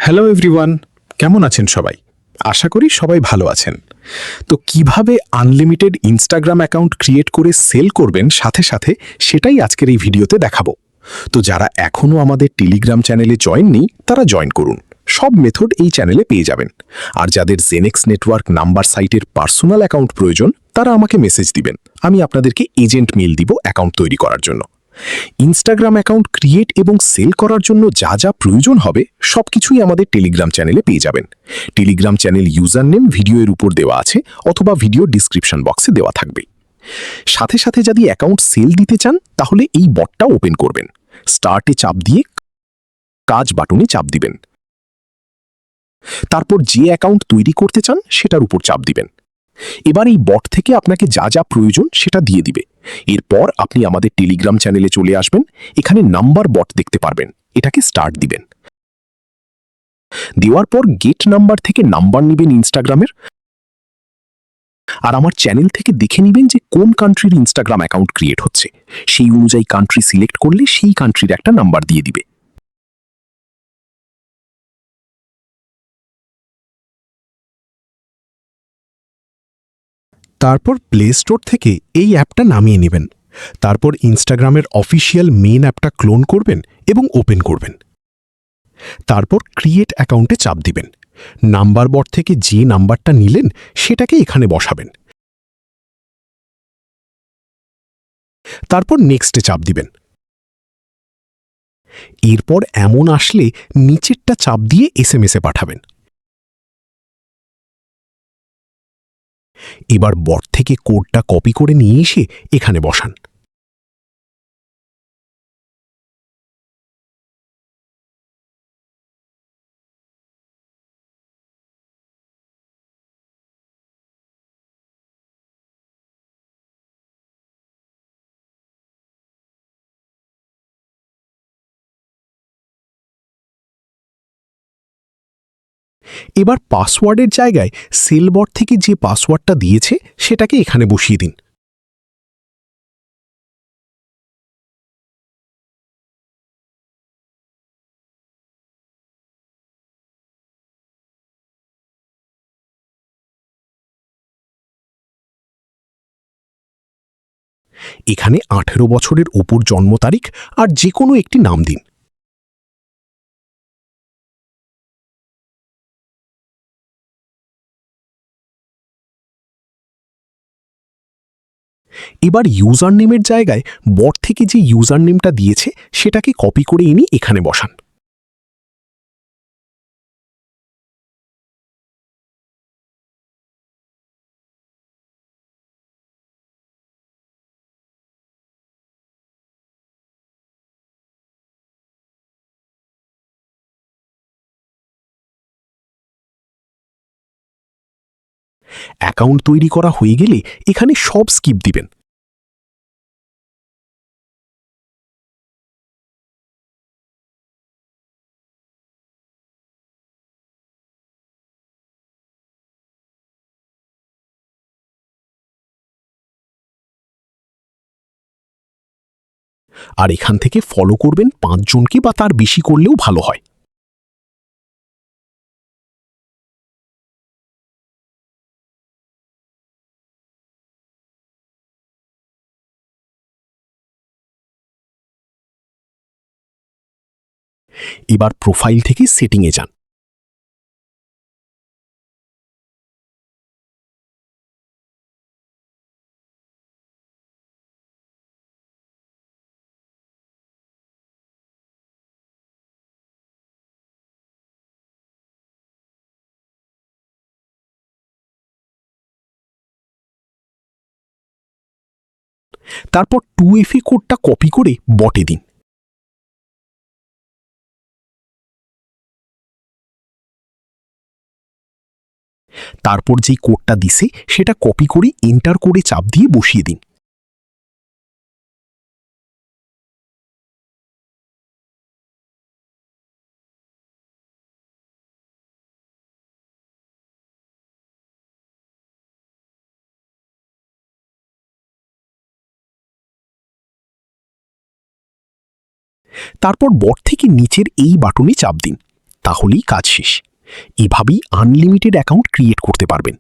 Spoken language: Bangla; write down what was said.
হ্যালো এভরিওয়ান, কেমন আছেন সবাই? আশা করি সবাই ভালো আছেন। তো কিভাবে আনলিমিটেড ইনস্টাগ্রাম অ্যাকাউন্ট ক্রিয়েট করে সেল করবেন সাথে সাথে সেটাই আজকের এই ভিডিওতে দেখাবো। তো যারা এখনও আমাদের টেলিগ্রাম চ্যানেলে জয়েন নেই তারা জয়েন করুন। সব মেথড এই চ্যানেলে পেয়ে যাবেন। আর যাদের জেনেক্স নেটওয়ার্ক নাম্বার সাইটের পার্সোনাল অ্যাকাউন্ট প্রয়োজন তারা আমাকে মেসেজ দিবেন, আমি আপনাদেরকে এজেন্ট মেল দিব অ্যাকাউন্ট তৈরি করার জন্য। ইনস্টাগ্রাম অ্যাকাউন্ট ক্রিয়েট এবং সেল করার জন্য যা যা প্রয়োজন হবে সবকিছুই আমাদের টেলিগ্রাম চ্যানেলে পেয়ে যাবেন। টেলিগ্রাম চ্যানেল ইউজার নেম ভিডিওর উপর দেওয়া আছে অথবা ভিডিও ডিসক্রিপশন বক্সে দেওয়া থাকবে। সাথে সাথে যদি অ্যাকাউন্ট সেল দিতে চান তাহলে এই বটটা ওপেন করবেন, স্টার্টে চাপ দিয়ে কাজ বাটনে চাপ দিবেন। তারপর যে অ্যাকাউন্ট তৈরি করতে চান সেটার উপর চাপ দিবেন। এবার এই বট থেকে আপনাকে যা যা প্রয়োজন সেটা দিয়ে দিবে। এরপর আপনি আমাদের টেলিগ্রাম চ্যানেলে চলে আসবেন, এখানে নাম্বার বট দেখতে পারবেন, এটাকে স্টার্ট দিবেন। দেওয়ার পর গেট নাম্বার থেকে নাম্বার নেবেন ইনস্টাগ্রামের, আর আমার চ্যানেল থেকে দেখে নেবেন যে কোন কান্ট্রির ইনস্টাগ্রাম অ্যাকাউন্ট ক্রিয়েট হচ্ছে। সেই অনুযায়ী কান্ট্রি সিলেক্ট করলে সেই কান্ট্রির একটা নাম্বার দিয়ে দিবে। তারপর প্লে স্টোর থেকে এই অ্যাপটা নামিয়ে নেবেন। তারপর ইনস্টাগ্রামের অফিসিয়াল মেইন অ্যাপটা ক্লোন করবেন এবং ওপেন করবেন। তারপর ক্রিয়েট অ্যাকাউন্টে চাপ দিবেন। নাম্বার বট থেকে যে নাম্বারটা নিলেন সেটাকে এখানে বসাবেন। তারপর নেক্সটে চাপ দিবেন। এরপর এমন আসলে নিচেরটা চাপ দিয়ে এসএমএসে পাঠাবেন। এবার বট থেকে কোডটা কপি করে নিয়ে এসে এখানে বসান। এবার পাসওয়ার্ডের জায়গায় সেলবট থেকে যে পাসওয়ার্ডটা দিয়েছে সেটাকে এখানে বসিয়ে দিন। এখানে ১৮ বছরের ওপর জন্ম তারিখ আর যে কোনো একটি নাম দিন। এবার ইউজার নেমের জায়গায় বট থেকে যে ইউজার নেমটা দিয়েছে সেটাকে কপি করে এনে এখানে বসান। অ্যাকাউন্ট তৈরি করা হয়ে গেলে এখানে সব স্কিপ দিবেন। আর এখান থেকে ফলো করবেন ৫ জনকে বা তার বেশি করলেও ভালো হয়। এবার প্রোফাইল থেকে সেটিংয়ে যান। তারপর 2FA কোডটা কপি করে বটে দিন। তারপর যেই কোডটা দিছে সেটা কপি করে এন্টার করে চাপ দিয়ে বসিয়ে দিন। তারপর বট থেকে নিচের এই বাটনে চাপ দিন। তাহলেই কাজ শেষ। এভাবেই আনলিমিটেড অ্যাকাউন্ট ক্রিয়েট করতে পারবেন।